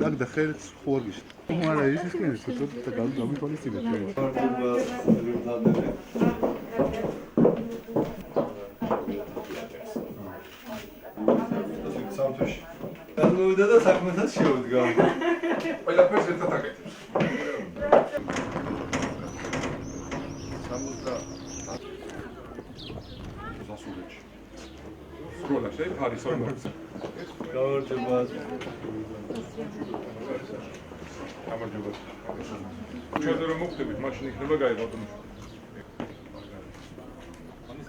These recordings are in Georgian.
Ag daxel xorgish. Mara is iskin to gami policy bete. Santush. Qalbida da saxmatas shevdga. Ყველაფერს ერთად აკეთებს. 70 სასულეთში. სკოლაში ფარის ორმოც. გამარჯობა. გამარჯობა. ჩვენ რომ მოხდებით, მაშინ იქნება გაიღოთ. ამის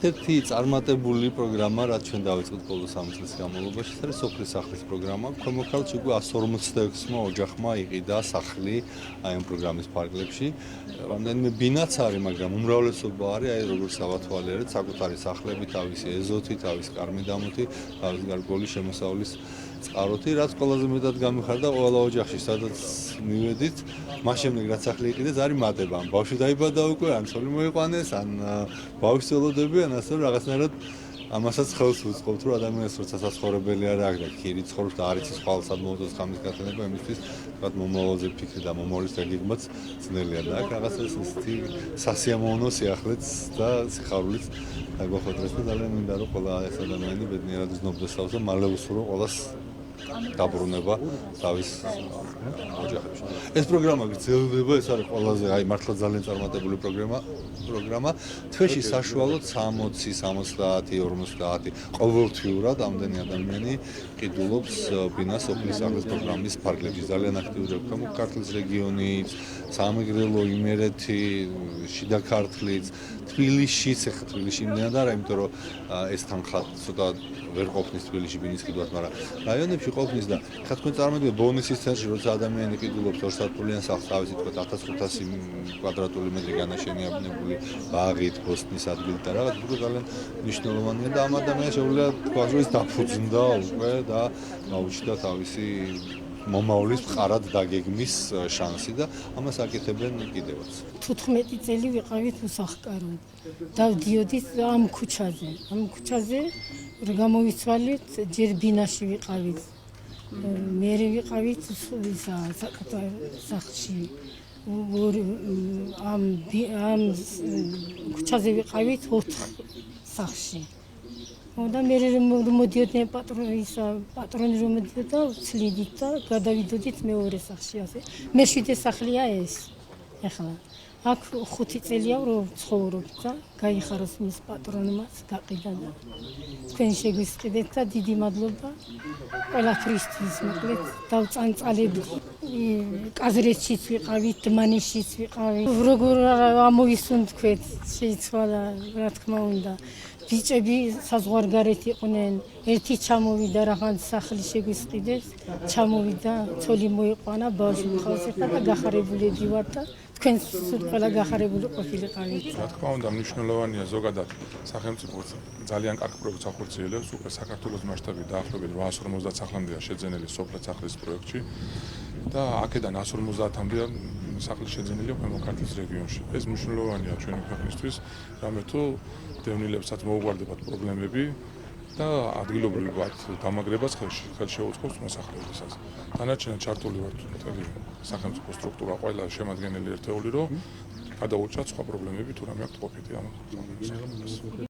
ერთ-ერთი წარმატებული პროგრამა, რაც ჩვენ დავიწყეთ ბოლო 3 წლის განმავლობაში, ეს არის სოფლის სახლის პროგრამა. ქვემოქალაქში უკვე 156-მა ოჯახმა იყიდა სახლი აი ამ პროგრამის ფარგლებში. რამდენიმე ბინაც არის, მაგრამ უმრავლესობა არის აი როგორც ავათვალიერეთ, საკუთარი სახლები, თავისი ეზოთი, თავისი კარმიდამოთი, თავისი გარკვეული შემოსავლის წყაროთი, რაც ყველაზე მეტად გამიხარდა ყველა ოჯახში, სადაც მივედით. მას შემდეგ რაც სახლი იყიდეს, არის მატება. ან ბავშვი დაიბადა უკვე, ან ცოლი მოიყვანეს, ან ბავშვს ელოდები, ან ასე რაღაცნაირად ამასაც ხელს უწყობთ, რომ ადამიანს როცა საცხოვრებელი არ აქვს და ქირი ცხოვრობს და არ იცის ხვალსად მოუწოს ხამის გათენება, იმისთვის თქვათ მომავალზე ფიქრი და მომავლის რეგიმაც ძნელია და აქ რაღაცა ესეთი სასიამოვნო სიახლეც და სიხარულიც დაგვახოთრეს და ძალიან მინდა რომ ყველა ეს ადამიანი ბედნიერად ზნობდეს თავს და მალე უსურო ყველას დაბრუნება თავის ოჯახებში. ეს პროგრამა გრძელდება, ეს არის ყველაზე აი მართლა ძალიან წარმატებული პროგრამა. თვეში საშუალოდ 60, 70, 50 ყოველთვიურად ამდენი ადამიანი ყიდულობს ბინას სოფლის სახლის პროგრამის ფარგლებში. ძალიან აქტიურია ქართლის რეგიონიც, სამეგრელო, იმერეთი, შიდა ქართლიც, თბილისშიც, ეხლა თბილისში იმდენად არა, იმიტომ რომ ეს თანხა ცოტა ვერ ყოფნის თბილისში ბინის ყიდვას, მაგრამ რაიონებში ყოფნის და ხა თქვენ წარმოგიდგენთ ბონისის ცენტრში როცა ადამიანი ყიდულობს 2 სართულიან სახლს, თავისი თქვა 1500 კვადრატული მეტრი განაშენიანებული ბაღით, ბოსტნის ადგილით და რაღაც უფრო ძალიან მნიშვნელოვანია და ამ ადამიანს შეუძლია თქვა რომ ის დაფუძნდა უკვე და გაუჩნდა თავისი მომავლის მყარად დაგეგმის შანსი და ამას აკეთებენ კიდევაც. 15 წელი ვიყავით უსახკაროდ. დავდიოდით ამ ქუჩაზე. ამ ქუჩაზე გამოვიცვალეთ, ჯერ ბინაში ვიყავით. მე ვიყავით სახლში. ამ ქუჩაზე ვიყავით 4 სახლში. და მე მოდიოდნენ პატრონი რომ მოდიოდა ვცლიდით და გადავიდოდით მეორე სახლში ასე. მე-7 სახლია ეს. ეხლა აქ 5 წელია რომ ცხოვრობ და გაიხაროს მის პატრონმაც გაყიდა და თქვენ შეგვისყიდეთ და დიდი მადლობა ყველაფრისთვის მოკლედ დავწანწალებით. კაზრეთშიც ვიყავით, დმანისშიც ვიყავით. როგორ ამოვისუნთქვეთ, შეიცვალა რა თქმა უნდა. ბიჭები საზღვარგარეთ იყვნენ, ერთი ჩამოვიდა რაღაც სახლი შეგვისყიდეს, ჩამოვიდა, ცოლი მოიყვანა, ბავშვი მხავს ერთა და გახარებულები ვარ და თქვენ სულ ყველა გახარებული ყოფილიყავით. რა თქმა უნდა, მნიშვნელოვანია ზოგადად სახელმწიფო ძალიან კარგ პროექტს ახორციელებს, უკვე საქართველოს მასშტაბით დაახლოებით 850 სახლამდეა შეძენილი სოფლის სახლის პროექტში და აქედან 150-მდე სახლის შეძენილია ქვემო ქართლის რეგიონში. ეს მნიშვნელოვანია ჩვენი ქვეყნისთვის, რამე თუ დევნილებსაც მოუგვარდებათ პრობლემები და ადგილობრივად დამაგრებას ხელს შეუწყობს მოსახლეობასაც. დანარჩენად ჩართული ვართ მთელი სახელმწიფო სტრუქტურა, ყველა შემადგენელი ერთეული, რომ გადაუჭრათ სხვა პრობლემები თუ რამე აქვთ ყოფილი ამ